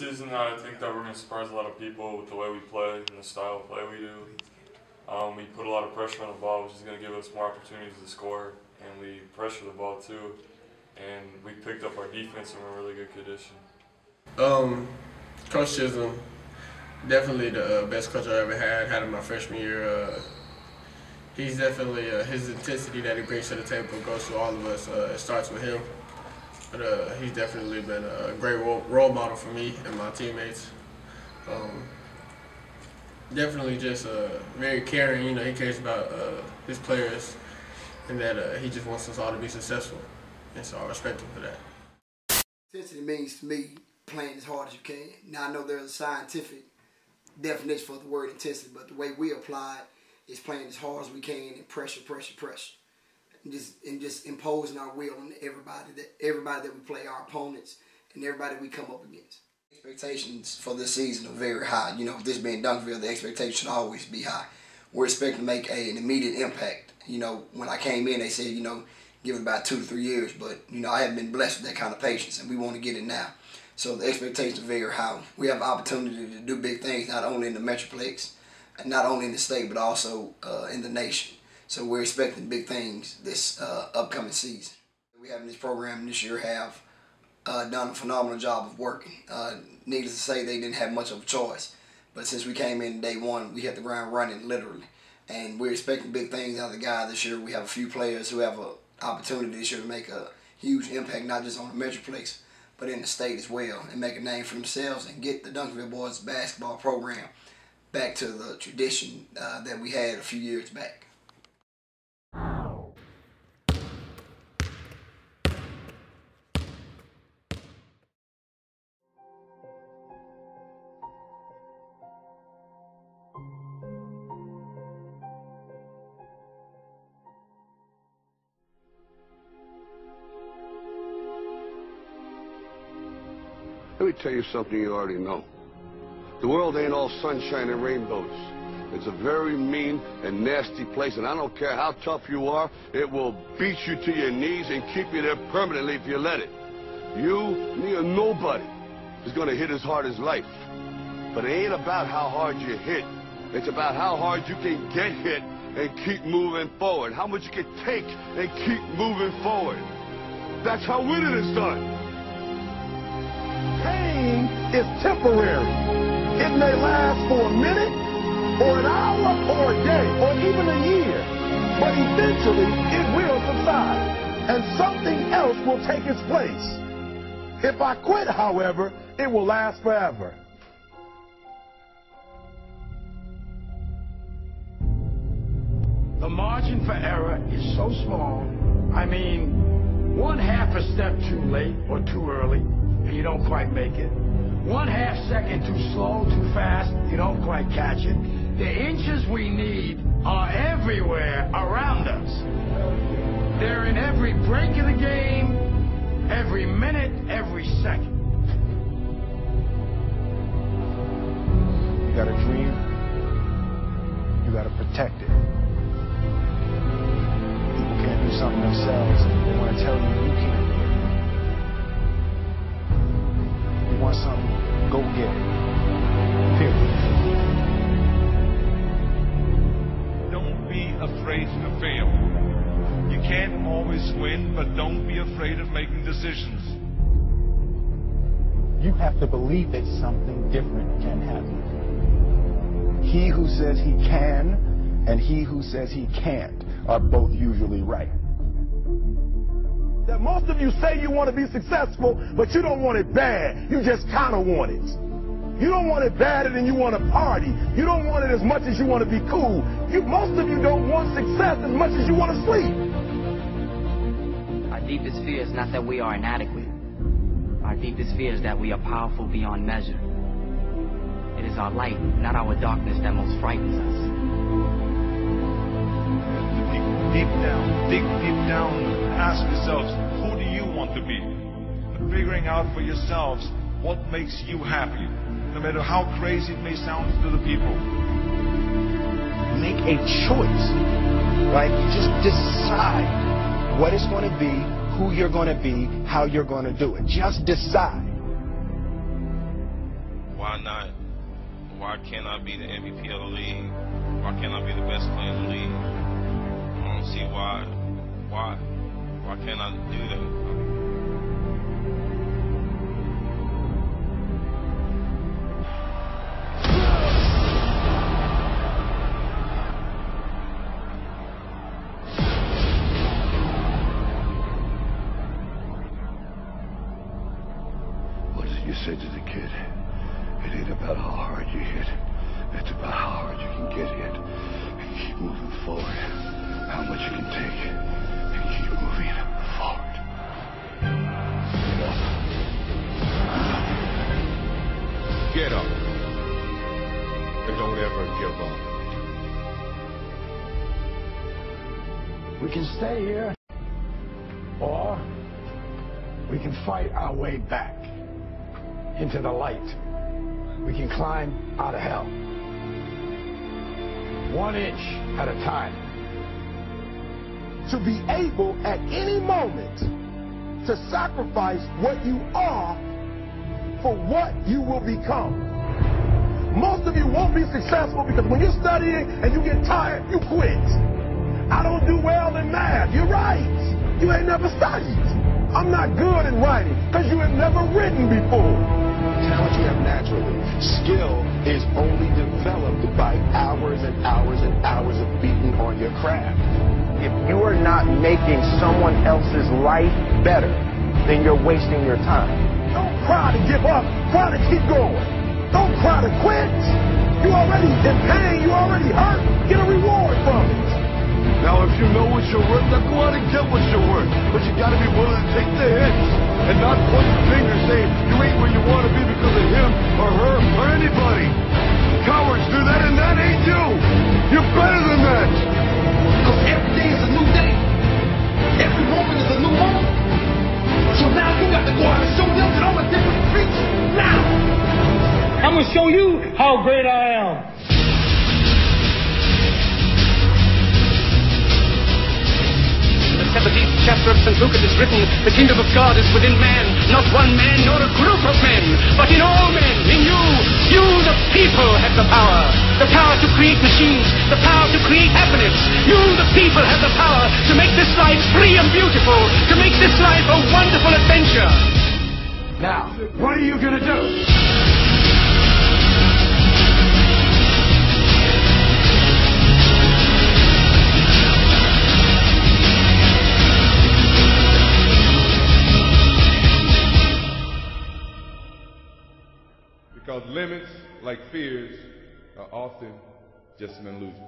season, I think that we're going to surprise a lot of people with the way we play and the style of play we do. We put a lot of pressure on the ball, which is going to give us more opportunities to score, and we pressure the ball too. And we picked up our defense and we're in really good condition. Coach Chisholm, definitely the best coach I ever had in my freshman year. He's definitely, his intensity that he brings to the table goes to all of us. It starts with him, but he's definitely been a great role model for me and my teammates. Definitely just very caring. You know, he cares about his players, and that he just wants us all to be successful. And so I respect him for that. Intensity means to me playing as hard as you can. Now I know there's a scientific definition for the word intensity, but the way we apply it is playing as hard as we can and pressure, and just imposing our will on everybody that we play, our opponents, and everybody we come up against. Expectations for this season are very high. You know, with this being Duncanville, the expectations should always be high. We're expecting to make an immediate impact. You know, when I came in, they said, you know, give it about 2 to 3 years, but, you know, I haven't been blessed with that kind of patience, and we want to get it now. So the expectations are very high. We have an opportunity to do big things, not only in the Metroplex, and not only in the state, but also in the nation. So we're expecting big things this upcoming season. We have in this program this year have done a phenomenal job of working. Needless to say, they didn't have much of a choice. But since we came in day one, we hit the ground running, literally. And we're expecting big things out of the guys this year. We have a few players who have an opportunity this year to make a huge impact, not just on the Metroplex, but in the state as well, and make a name for themselves and get the Duncanville boys basketball program back to the tradition that we had a few years back. Let me tell you something you already know. The world ain't all sunshine and rainbows. It's a very mean and nasty place, and I don't care how tough you are, it will beat you to your knees and keep you there permanently if you let it. You, me, or nobody is going to hit as hard as life. But it ain't about how hard you hit. It's about how hard you can get hit and keep moving forward. How much you can take and keep moving forward. That's how winning is done. Pain is temporary. It may last for a minute, or an hour, or a day, or even a year. But eventually, it will subside, and something else will take its place. If I quit, however, it will last forever. The margin for error is so small. I mean, 1/2 a step too late or too early, and you don't quite make it. 1/2 second too slow, too fast, you don't quite catch it. The inches we need are everywhere around us. They're in every break of the game, every minute, every second. You got a dream, you got to protect it. People can't do something themselves, they want to tell you you can't do it. You want something, go get it. Period. Don't be afraid to fail. You can't always win, but don't be afraid of making decisions. You have to believe that something different can happen. He who says he can and he who says he can't are both usually right. That most of you say you want to be successful, but you don't want it bad. You just kind of want it. You don't want it badder than you want to party. You don't want it as much as you want to be cool. Most of you don't want success as much as you want to sleep. Our deepest fear is not that we are inadequate. Our deepest fear is that we are powerful beyond measure. It is our light, not our darkness, that most frightens us. Dig deep down, ask yourselves, who do you want to be? And figuring out for yourselves what makes you happy, no matter how crazy it may sound to the people. Make a choice, right? You just decide what it's going to be, who you're going to be, how you're going to do it. Just decide. why not? Why can't I be the MVP of the league? Why can't I be the best player in the league? I don't see why. Why can't I do that? What did you say to the kid? It ain't about how hard you hit. It's about how hard you can get hit and keep moving forward. How much you can take and keep moving forward. Get up. Get up. And don't ever give up. We can stay here, or we can fight our way back into the light. We can climb out of hell. 1 inch at a time. To be able at any moment to sacrifice what you are for what you will become. Most of you won't be successful because when you're studying and you get tired, you quit. I don't do well in math. You're right. You ain't never studied. I'm not good in writing because you have never written before. Talent you have naturally. Skill is only developed by hours and hours and hours of beating on your craft. If you are not making someone else's life better, then you're wasting your time. Don't cry to give up. Cry to keep going. Don't cry to quit. You're already in pain. You're already hurt. Get a reward from it. Now, if you know what you're worth, now go out and get what you're worth. But you gotta be willing to take the hits and not point the finger saying you ain't where you want to be because of him or her or anybody. Cowards do that, and that ain't you. You're better than that. Because every day is a new day. Every moment is a new moment. So now you got to go out and show them that I'm a different creature. Now. I'm going to show you how great I am. The 17th chapter of St. Luke is written, the kingdom of God is within man, not one man nor a group of men, but in all men, in you. You, the people, have the power to create machines, the power to create happiness. You, the people, have the power to make this life free and beautiful, to make this life a wonderful adventure. Now, what are you going to do? Because limits, like fears, are often just an illusion.